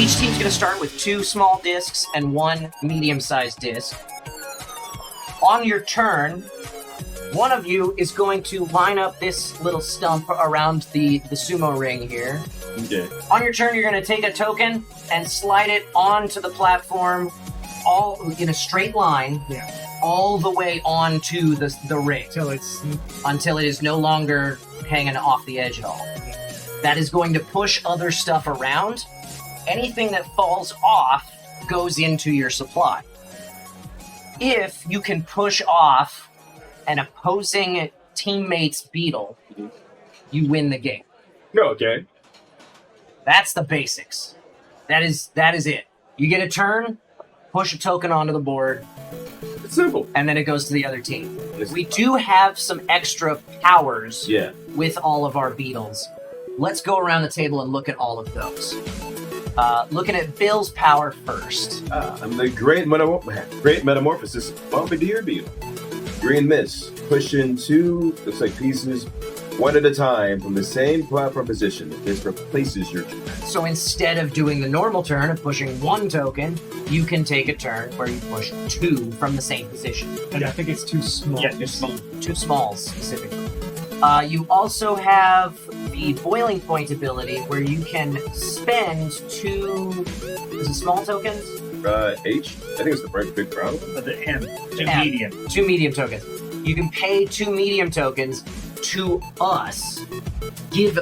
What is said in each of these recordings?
Each team's going to start with 2 small discs and 1 medium-sized disc. On your turn, one of you is going to line up this little stump around the sumo ring here. Okay. On your turn, you're going to take a token and slide it onto the platform all in a straight line, all the way onto the ring. Until it is no longer hanging off the edge at all. That is going to push other stuff around. Anything that falls off goes into your supply. If you can push off an opposing teammate's beetle, you win the game. Okay. That's the basics. That is it. You get a turn, push a token onto the board. It's simple. And then it goes to the other team. We do have some extra powers with all of our beetles. Let's go around the table and look at all of those. Looking at Bill's power first. I'm the Great Metamorphosis Bombardier Beetle. Green Mist. Pushing 2, looks like pieces, 1 at a time from the same platform position. This replaces your turn. So instead of doing the normal turn of pushing 1 token, you can take a turn where you push 2 from the same position. And I think it's too small. Yeah, too small. 2 smalls, specifically. You also have the Boiling Point ability, where you can spend 2... Is it small tokens? H? I think it's the big brown one. The M. 2 medium. 2 medium tokens. You can pay 2 medium tokens to us. Give,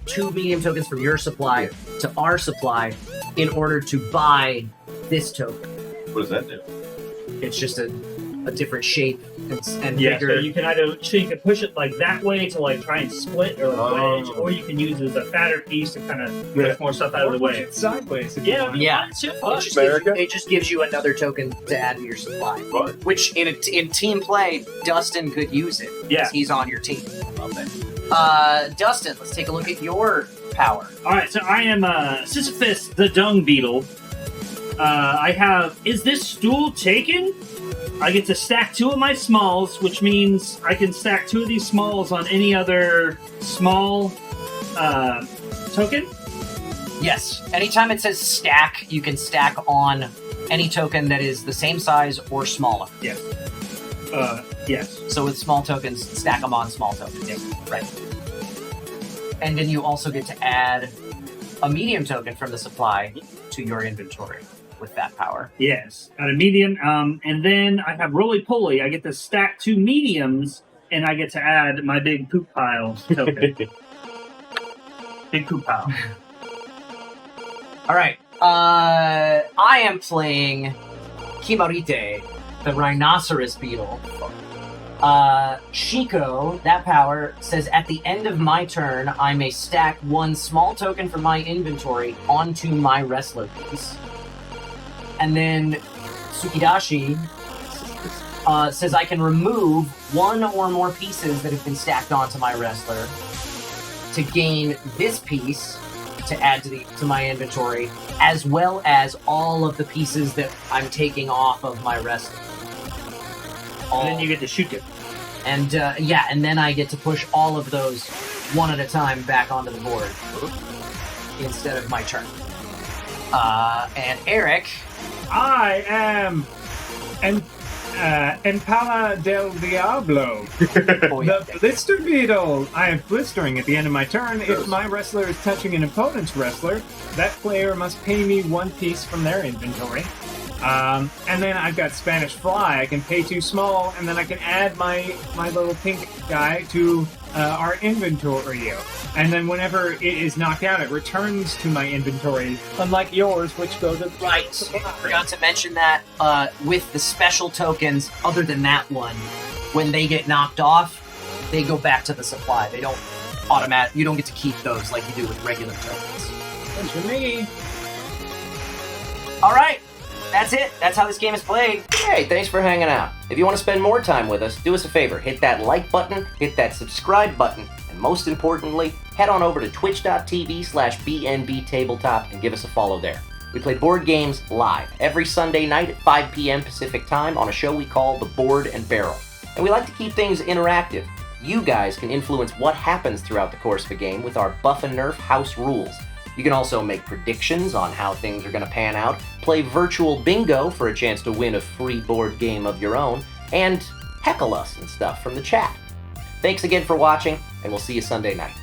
2 medium tokens from your supply to our supply in order to buy this token. What does that do? It's just a different shape and yeah, bigger. So you can push it like that way to try and split or wedge, or you can use it as a fatter piece to kind of push more stuff out of the way. Push it sideways. Yeah. It just gives you another token to add to your supply. Fun. Which in team play, Dustin could use it. Yeah. Because he's on your team. Dustin, let's take a look at your power. Alright, so I am Sisyphus the Dung Beetle. I have, is this stool taken? I get to stack 2 of my smalls, which means I can stack 2 of these smalls on any other small token? Yes. Anytime it says stack, you can stack on any token that is the same size or smaller. Yes. Yes. So with small tokens, stack them on small tokens. Yes. Right. And then you also get to add a medium token from the supply to your inventory with that power. Yes. Got a medium. And then I have roly-poly. I get to stack 2 mediums, and I get to add my big poop pile token. Big poop pile. All right. I am playing Kimarite, the rhinoceros beetle. Shiko, that power, says at the end of my turn, I may stack 1 small token from my inventory onto my wrestler piece. And then Tsukidashi says I can remove 1 or more pieces that have been stacked onto my wrestler to gain this piece to add to my inventory, as well as all of the pieces that I'm taking off of my wrestler. And then you get to shoot it. And and then I get to push all of those 1 at a time back onto the board instead of my turn. And Eric, I am Impala del Diablo. The blister beetle. I am blistering at the end of my turn. If my wrestler is touching an opponent's wrestler, that player must pay me 1 piece from their inventory. And then I've got Spanish Fly. I can pay 2 small, and then I can add my little pink guy to our inventory. And then whenever it is knocked out, it returns to my inventory, unlike yours, which goes to... right, forgot to mention that with the special tokens, other than that one, when they get knocked off, they go back to the supply. They don't you don't get to keep those like you do with regular tokens. That's for me. All right. That's it. That's how this game is played. Hey, thanks for hanging out. If you want to spend more time with us, do us a favor. Hit that like button, hit that subscribe button, and most importantly, head on over to twitch.tv/BNB Tabletop and give us a follow there. We play board games live every Sunday night at 5 p.m. Pacific Time on a show we call The Board and Barrel. And we like to keep things interactive. You guys can influence what happens throughout the course of a game with our Buff and Nerf house rules. You can also make predictions on how things are going to pan out, play virtual bingo for a chance to win a free board game of your own, and heckle us and stuff from the chat. Thanks again for watching, and we'll see you Sunday night.